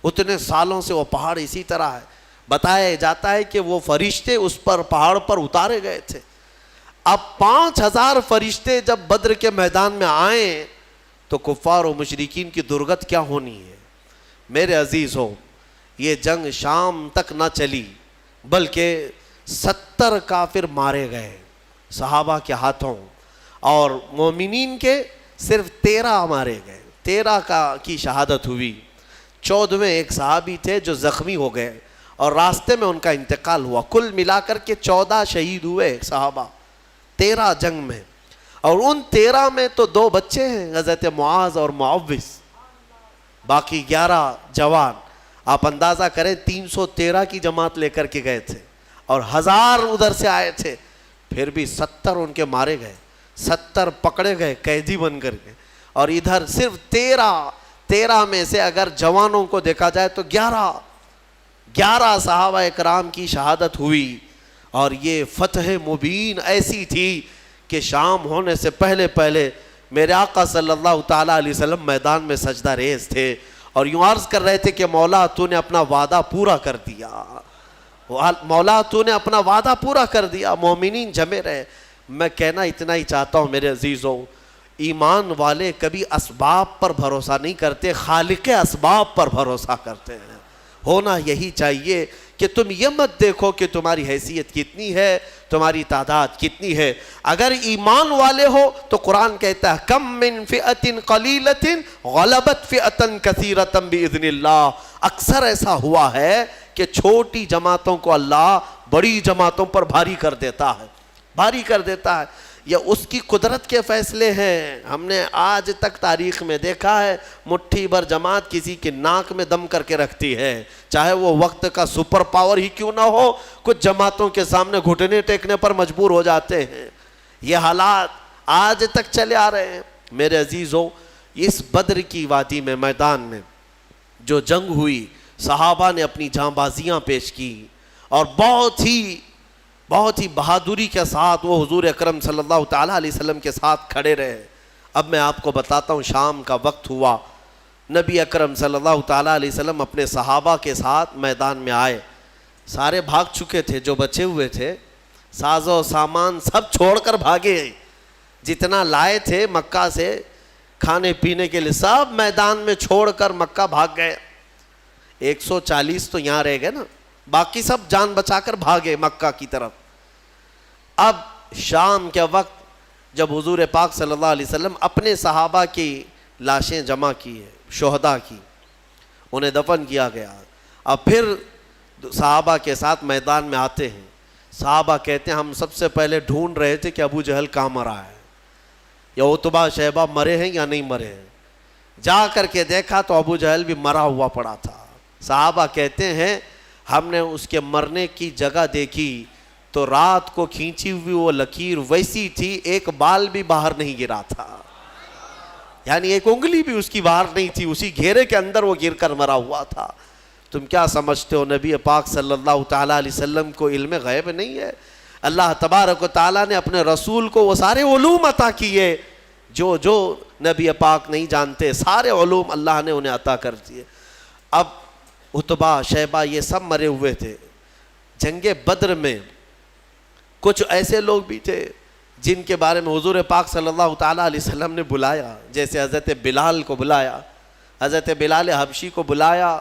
اتنے سالوں سے وہ پہاڑ اسی طرح ہے۔ بتایا جاتا ہے کہ وہ فرشتے اس پر پہاڑ پر اتارے گئے تھے۔ اب 5000 فرشتے جب بدر کے میدان میں آئیں تو کفار و مشرکین کی درگت کیا ہونی ہے۔ میرے عزیزو، یہ جنگ شام تک نہ چلی، بلکہ 70 کافر مارے گئے صحابہ کے ہاتھوں، اور مومنین کے صرف 13 مارے گئے، 13 کی شہادت ہوئی۔ 14ویں ایک صحابی تھے جو زخمی ہو گئے اور راستے میں ان کا انتقال ہوا۔ کل ملا کر کے 14 شہید ہوئے صحابہ 13 جنگ میں، اور ان 13 میں تو 2 بچے ہیں، حضرت معاذ اور معوذ، باقی 11 جوان۔ آپ اندازہ کریں 313 کی جماعت لے کر کے گئے تھے، اور 1000 ادھر سے آئے تھے، پھر بھی 70 ان کے مارے گئے، 70 پکڑے گئے قیدی بن کر کے، اور ادھر صرف 13 میں سے اگر جوانوں کو دیکھا جائے تو 11 صحابہ اکرام کی شہادت ہوئی۔ اور یہ فتح مبین ایسی تھی کہ شام ہونے سے پہلے میرے آقا صلی اللہ تعالیٰ علیہ وسلم میدان میں سجدہ ریز تھے، اور یوں عرض کر رہے تھے کہ مولا تو نے اپنا وعدہ پورا کر دیا، مولا تو نے اپنا وعدہ پورا کر دیا، مومنین جمے رہے۔ میں کہنا اتنا ہی چاہتا ہوں میرے عزیزوں، ایمان والے کبھی اسباب پر بھروسہ نہیں کرتے، خالق اسباب پر بھروسہ کرتے ہیں۔ ہونا یہی چاہیے کہ تم یہ مت دیکھو کہ تمہاری حیثیت کتنی ہے، تمہاری تعداد کتنی ہے۔ اگر ایمان والے ہو تو قرآن کہتا ہے کم من فئۃ قلیلۃ غلبت فئۃ کثیرۃ باذن اللہ۔ اکثر ایسا ہوا ہے کہ چھوٹی جماعتوں کو اللہ بڑی جماعتوں پر بھاری کر دیتا ہے، یہ اس کی قدرت کے فیصلے ہیں۔ ہم نے آج تک تاریخ میں دیکھا ہے مٹھی بھر جماعت کسی کے ناک میں دم کر کے رکھتی ہے، چاہے وہ وقت کا سپر پاور ہی کیوں نہ ہو، کچھ جماعتوں کے سامنے گھٹنے ٹیکنے پر مجبور ہو جاتے ہیں۔ یہ حالات آج تک چلے آ رہے ہیں۔ میرے عزیزوں، اس بدر کی وادی میں، میدان میں جو جنگ ہوئی، صحابہ نے اپنی جاں بازیاں پیش کی، اور بہت ہی بہادری کے ساتھ وہ حضور اکرم صلی اللہ تعالیٰ علیہ وسلم کے ساتھ کھڑے رہے۔ اب میں آپ کو بتاتا ہوں، شام کا وقت ہوا، نبی اکرم صلی اللہ تعالیٰ علیہ وسلم اپنے صحابہ کے ساتھ میدان میں آئے، سارے بھاگ چکے تھے، جو بچے ہوئے تھے ساز و سامان سب چھوڑ کر بھاگے، جتنا لائے تھے مکہ سے کھانے پینے کے لیے سب میدان میں چھوڑ کر مکہ بھاگ گئے۔ 140 تو یہاں رہ گئے نا، باقی سب جان بچا کر بھاگے مکہ کی طرف۔ اب شام کے وقت جب حضور پاک صلی اللہ علیہ وسلم اپنے صحابہ کی لاشیں جمع کی ہے، شہداء کی، انہیں دفن کیا گیا، اب پھر صحابہ کے ساتھ میدان میں آتے ہیں۔ صحابہ کہتے ہیں ہم سب سے پہلے ڈھونڈ رہے تھے کہ ابو جہل کہاں مرا ہے، یا عتبہ شیبہ مرے ہیں یا نہیں مرے ہیں۔ جا کر کے دیکھا تو ابو جہل بھی مرا ہوا پڑا تھا۔ صحابہ کہتے ہیں ہم نے اس کے مرنے کی جگہ دیکھی تو رات کو کھینچی ہوئی وہ لکیر ویسی تھی، ایک بال بھی باہر نہیں گرا تھا، یعنی ایک انگلی بھی اس کی باہر نہیں تھی، اسی گھیرے کے اندر وہ گر کر مرا ہوا تھا۔ تم کیا سمجھتے ہو نبی پاک صلی اللہ تعالیٰ علیہ وسلم کو علم غیب نہیں ہے؟ اللہ تبارک و تعالیٰ نے اپنے رسول کو وہ سارے علوم عطا کیے جو نبی پاک نہیں جانتے، سارے علوم اللہ نے انہیں عطا کر دیے۔ اب عتبہ شیبہ یہ سب مرے ہوئے تھے۔ جنگ بدر میں کچھ ایسے لوگ بھی تھے جن کے بارے میں حضور پاک صلی اللہ تعالیٰ علیہ وسلم نے بلایا، جیسے حضرت بلال کو بلایا، حضرت بلال حبشی کو بلایا،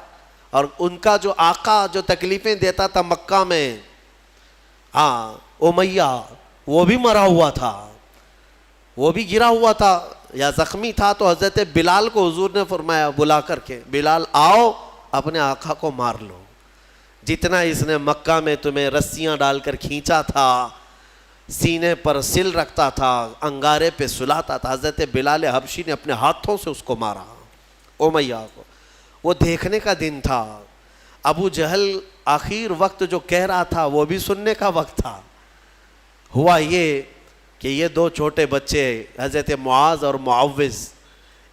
اور ان کا جو آقا جو تکلیفیں دیتا تھا مکہ میں، امیہ، وہ بھی مرا ہوا تھا، وہ بھی گرا ہوا تھا یا زخمی تھا، تو حضرت بلال کو حضور نے فرمایا بلا کر کے، بلال آؤ اپنے آقا کو مار لو۔ جتنا اس نے مکہ میں تمہیں رسیاں ڈال کر کھینچا تھا، سینے پر سل رکھتا تھا، انگارے پہ سلاتا تھا، حضرت بلال حبشی نے اپنے ہاتھوں سے اس کو مارا، امیہ کو۔ وہ دیکھنے کا دن تھا۔ ابو جہل آخر وقت جو کہہ رہا تھا وہ بھی سننے کا وقت تھا۔ ہوا یہ کہ یہ دو چھوٹے بچے حضرت معاذ اور معوذ،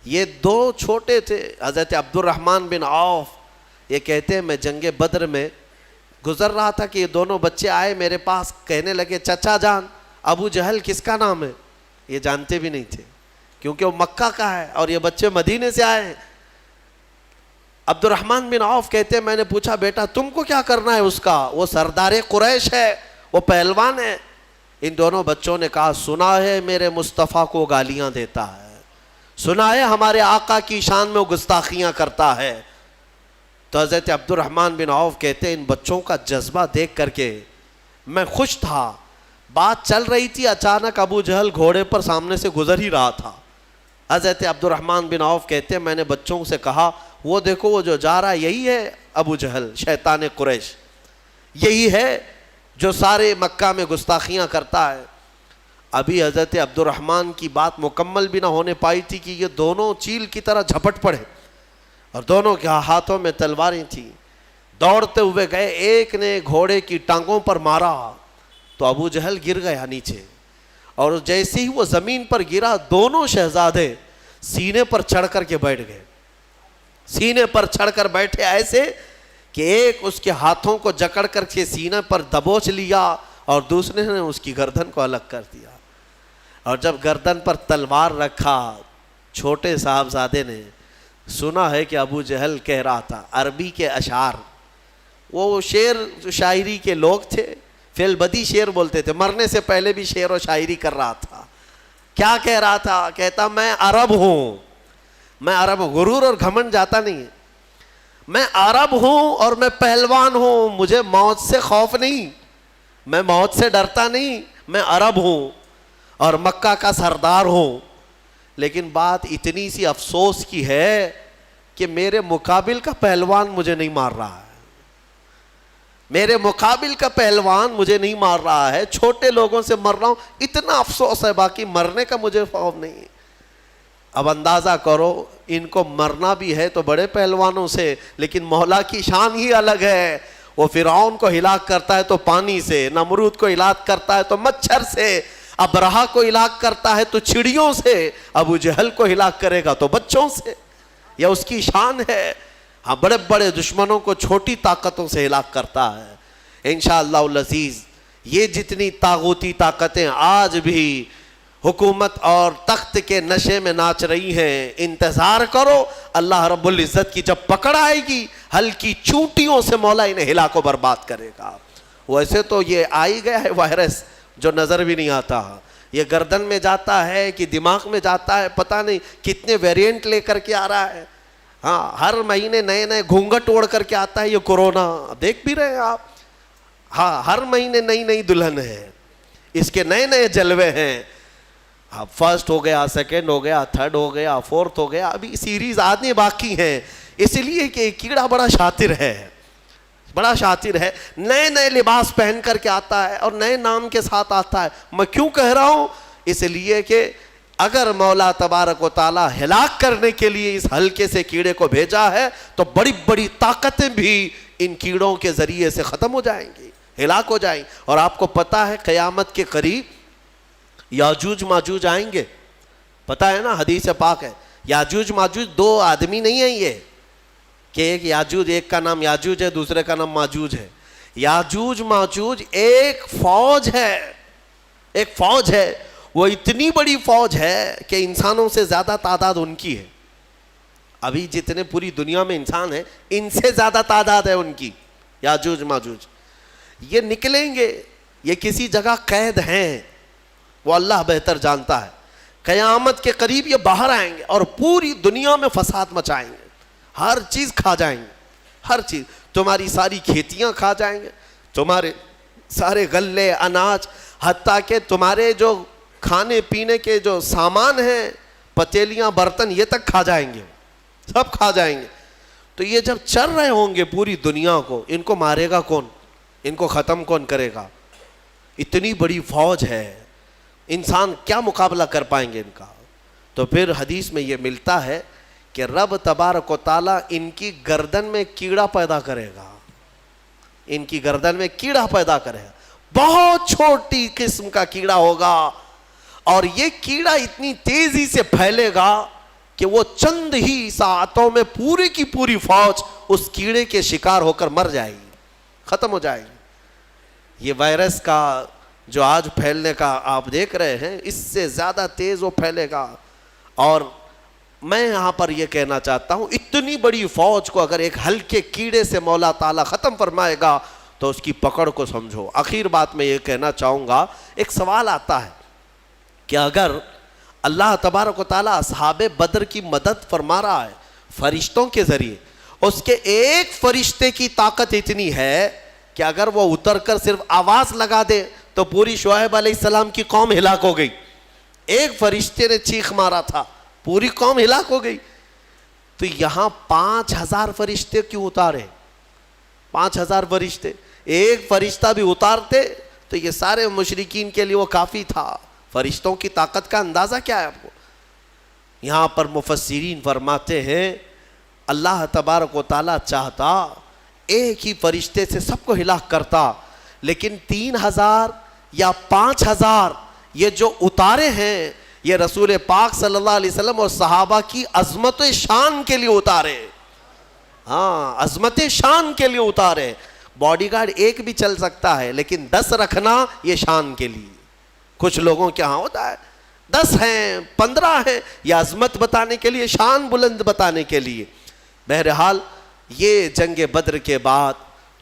یہ دو چھوٹے تھے۔ حضرت عبد الرحمن بن عوف یہ کہتے ہیں میں جنگ بدر میں گزر رہا تھا کہ یہ دونوں بچے آئے میرے پاس، کہنے لگے چچا جان ابو جہل کس کا نام ہے؟ یہ جانتے بھی نہیں تھے کیونکہ وہ مکہ کا ہے اور یہ بچے مدینے سے آئے ہیں۔ عبد الرحمن بن عوف کہتے ہیں میں نے پوچھا بیٹا تم کو کیا کرنا ہے اس کا؟ وہ سردار قریش ہے، وہ پہلوان ہے۔ ان دونوں بچوں نے کہا سنا ہے میرے مصطفیٰ کو گالیاں دیتا ہے، سنا ہے ہمارے آقا کی شان میں وہ گستاخیاں کرتا ہے۔ تو حضرت عبد الرحمن بن عوف کہتے ہیں ان بچوں کا جذبہ دیکھ کر کے میں خوش تھا۔ بات چل رہی تھی، اچانک ابو جہل گھوڑے پر سامنے سے گزر ہی رہا تھا۔ حضرت عبد الرحمن بن عوف کہتے ہیں میں نے بچوں سے کہا وہ دیکھو وہ جو جا رہا ہے یہی ہے ابو جہل شیطان قریش، یہی ہے جو سارے مکہ میں گستاخیاں کرتا ہے۔ ابھی حضرت عبد الرحمن کی بات مکمل بھی نہ ہونے پائی تھی کہ یہ دونوں چیل کی طرح جھپٹ پڑے اور دونوں کے ہاتھوں میں تلواریں تھیں۔ دوڑتے ہوئے گئے، ایک نے گھوڑے کی ٹانگوں پر مارا تو ابو جہل گر گیا نیچے، اور جیسے ہی وہ زمین پر گرا دونوں شہزادے سینے پر چڑھ کر کے بیٹھ گئے۔ سینے پر چڑھ کر بیٹھے ایسے کہ ایک اس کے ہاتھوں کو جکڑ کر کے سینے پر دبوچ لیا اور دوسرے نے اس کی گردن کو الگ کر دیا۔ اور جب گردن پر تلوار رکھا چھوٹے صاحبزادے نے سنا ہے کہ ابو جہل کہہ رہا تھا عربی کے اشعار، وہ شعر شاعری کے لوگ تھے، فعل بدی شعر بولتے تھے، مرنے سے پہلے بھی شعر و شاعری کر رہا تھا۔ کیا کہہ رہا تھا؟ کہتا میں عرب ہوں، میں عرب ہوں، غرور اور گھمنڈ جاتا نہیں ہے، میں عرب ہوں اور میں پہلوان ہوں، مجھے موت سے خوف نہیں، میں موت سے ڈرتا نہیں، میں عرب ہوں اور مکہ کا سردار ہوں۔ لیکن بات اتنی سی افسوس کی ہے کہ میرے مقابل کا پہلوان مجھے نہیں مار رہا ہے، میرے مقابل کا پہلوان مجھے نہیں مار رہا ہے، چھوٹے لوگوں سے مر رہا ہوں، اتنا افسوس ہے، باقی مرنے کا مجھے خوف نہیں ہے۔ اب اندازہ کرو ان کو مرنا بھی ہے تو بڑے پہلوانوں سے، لیکن مولا کی شان ہی الگ ہے۔ وہ فرعون کو ہلاک کرتا ہے تو پانی سے، نمرود کو ہلاک کرتا ہے تو مچھر سے، ابرہہ کو ہلاک کرتا ہے تو چڑیوں سے، ابو جہل کو ہلاک کرے گا تو بچوں سے، یہ اس کی شان ہے۔ ہاں بڑے بڑے دشمنوں کو چھوٹی طاقتوں سے ہلاک کرتا ہے۔ انشاءاللہ العزیز یہ جتنی طاغوتی طاقتیں آج بھی حکومت اور تخت کے نشے میں ناچ رہی ہیں، انتظار کرو اللہ رب العزت کی جب پکڑ آئے گی ہلکی چونٹیوں سے مولا انہیں ہلاک و برباد کرے گا۔ ویسے تو یہ آئی گیا ہے وائرس جو نظر بھی نہیں آتا، یہ گردن میں جاتا ہے کہ دماغ میں جاتا ہے، پتہ نہیں کتنے ویریئنٹ لے کر کے آ رہا ہے۔ ہاں ہر مہینے نئے نئے گھونگھٹ اوڑھ کر کے آتا ہے یہ کورونا، دیکھ بھی رہے ہیں آپ۔ ہاں ہر مہینے نئی نئی دلہن ہے، اس کے نئے نئے جلوے ہیں۔ اب فرسٹ ہو گیا، سیکنڈ ہو گیا، تھرڈ ہو گیا، فورتھ ہو گیا، ابھی سیریز آنے باقی ہیں، اس لیے کہ کیڑا بڑا شاطر ہے، بڑا شاطر ہے، نئے نئے لباس پہن کر کے آتا ہے اور نئے نام کے ساتھ آتا ہے۔ میں کیوں کہہ رہا ہوں؟ اس لیے کہ اگر مولا تبارک و تعالیٰ ہلاک کرنے کے لیے اس ہلکے سے کیڑے کو بھیجا ہے تو بڑی بڑی طاقتیں بھی ان کیڑوں کے ذریعے سے ختم ہو جائیں گی، ہلاک ہو جائیں گی۔ اور آپ کو پتہ ہے قیامت کے قریب یاجوج ماجوج آئیں گے، پتہ ہے نا، حدیث پاک ہے۔ یاجوج ماجوج دو آدمی نہیں ہیں یہ کہ ایک یاجوج، ایک کا نام یاجوج ہے دوسرے کا نام ماجوج ہے۔ یاجوج ماجوج ایک فوج ہے، ایک فوج ہے، وہ اتنی بڑی فوج ہے کہ انسانوں سے زیادہ تعداد ان کی ہے۔ ابھی جتنے پوری دنیا میں انسان ہیں ان سے زیادہ تعداد ہے ان کی، یاجوج ماجوج۔ یہ نکلیں گے، یہ کسی جگہ قید ہیں، وہ اللہ بہتر جانتا ہے۔ قیامت کے قریب یہ باہر آئیں گے اور پوری دنیا میں فساد مچائیں گے، ہر چیز کھا جائیں گے، ہر چیز، تمہاری ساری کھیتیاں کھا جائیں گے، تمہارے سارے غلے اناج، حتیٰ کہ تمہارے جو کھانے پینے کے جو سامان ہیں، پتیلیاں برتن، یہ تک کھا جائیں گے، سب کھا جائیں گے۔ تو یہ جب چل رہے ہوں گے پوری دنیا کو، ان کو مارے گا کون؟ ان کو ختم کون کرے گا؟ اتنی بڑی فوج ہے، انسان کیا مقابلہ کر پائیں گے ان کا؟ تو پھر حدیث میں یہ ملتا ہے کہ رب تبارک و تعالیٰ ان کی گردن میں کیڑا پیدا کرے گا، ان کی گردن میں کیڑا پیدا کرے گا، بہت چھوٹی قسم کا کیڑا ہوگا، اور یہ کیڑا اتنی تیزی سے پھیلے گا کہ وہ چند ہی ساعتوں میں پوری کی پوری فوج اس کیڑے کے شکار ہو کر مر جائے گی، ختم ہو جائے گی۔ یہ وائرس کا جو آج پھیلنے کا آپ دیکھ رہے ہیں، اس سے زیادہ تیز وہ پھیلے گا۔ اور میں یہاں پر یہ کہنا چاہتا ہوں، اتنی بڑی فوج کو اگر ایک ہلکے کیڑے سے مولا تعالیٰ ختم فرمائے گا تو اس کی پکڑ کو سمجھو۔ آخر بات میں یہ کہنا چاہوں گا، ایک سوال آتا ہے کہ اگر اللہ تبارک و تعالیٰ اصحاب بدر کی مدد فرما رہا ہے فرشتوں کے ذریعے، اس کے ایک فرشتے کی طاقت اتنی ہے کہ اگر وہ اتر کر صرف آواز لگا دے تو پوری شعیب علیہ السلام کی قوم ہلاک ہو گئی۔ ایک فرشتے نے چیخ مارا تھا، پوری قوم ہلاک ہو گئی۔ تو یہاں 5000 فرشتے کیوں اتارے؟ 5000 فرشتے، ایک فرشتہ بھی اتارتے تو یہ سارے مشرکین کے لیے وہ کافی تھا۔ فرشتوں کی طاقت کا اندازہ کیا ہے آپ کو؟ یہاں پر مفسرین فرماتے ہیں اللہ تبارک و تعالیٰ چاہتا ایک ہی فرشتے سے سب کو ہلاک کرتا، لیکن 3000 یا 5000 یہ جو اتارے ہیں یہ رسول پاک صلی اللہ علیہ وسلم اور صحابہ کی عظمت و شان کے لیے اتارے۔ ہاں، عظمت شان کے لیے اتارے۔ باڈی گارڈ ایک بھی چل سکتا ہے لیکن 10 رکھنا یہ شان کے لیے۔ کچھ لوگوں کے ہاں ہوتا ہے 10 ہیں 15 ہیں، یہ عظمت بتانے کے لیے، شان بلند بتانے کے لیے۔ بہرحال یہ جنگ بدر کے بعد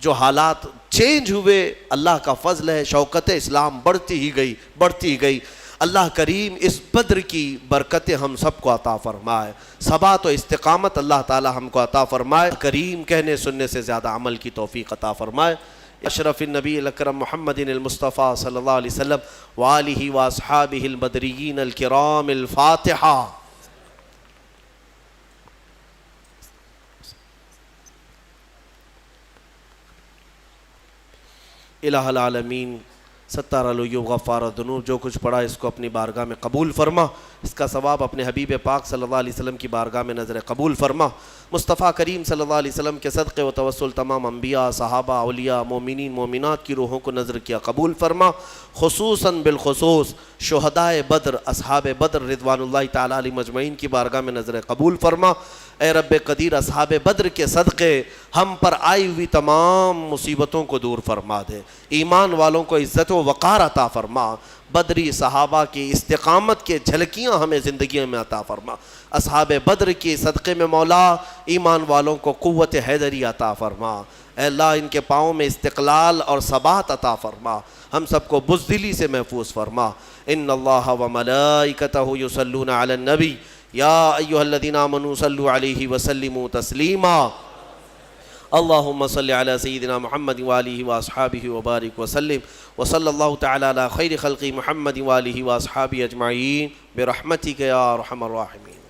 جو حالات چینج ہوئے، اللہ کا فضل ہے، شوکت اسلام بڑھتی ہی گئی۔ اللہ کریم اس بدر کی برکتیں ہم سب کو عطا فرمائے، ثبات و استقامت اللہ تعالی ہم کو عطا فرمائے، کریم کہنے سننے سے زیادہ عمل کی توفیق عطا فرمائے۔ اشرف النبی الاکرم محمد المصطفیٰ صلی اللہ علیہ وسلم وآلہ واصحابہ البدریین الکرام الفاتحہ۔ الہ العالمین ستار العیوب غفار الذنوب، جو کچھ پڑھا اس کو اپنی بارگاہ میں قبول فرما، اس کا ثواب اپنے حبیب پاک صلی اللہ علیہ وسلم کی بارگاہ میں نظر قبول فرما۔ مصطفیٰ کریم صلی اللہ علیہ وسلم کے صدقے و توسل تمام انبیاء، صحابہ، اولیاء، مومنین، مومنات کی روحوں کو نظر کیا قبول فرما، خصوصاً بالخصوص شہدائے بدر، اصحاب بدر رضوان اللہ تعالیٰ علیہ مجمعین کی بارگاہ میں نظر قبول فرما۔ اے رب قدیر، اصحاب بدر کے صدقے ہم پر آئی ہوئی تمام مصیبتوں کو دور فرما دے، ایمان والوں کو عزت و وقار عطا فرما، بدری صحابہ کی استقامت کے جھلکیاں ہمیں زندگیوں میں عطا فرما۔ اصحاب بدر کی صدقے میں مولا ایمان والوں کو قوت حیدری عطا فرما۔ اے اللہ ان کے پاؤں میں استقلال اور ثبات عطا فرما، ہم سب کو بزدلی سے محفوظ فرما۔ ان اللہ و ملائکتہ یصلون علی النبی یا ایھا الذین آمنوا صلوا علیہ وسلموا تسلیما۔ اللہم صل علی سیدنا محمد وآلہ واصحابہ وبارک وسلم، وصلی اللہ تعالی علی خیر خلق محمد وآلہ واصحابہ اجمعین برحمتک یا ارحم الراحمین۔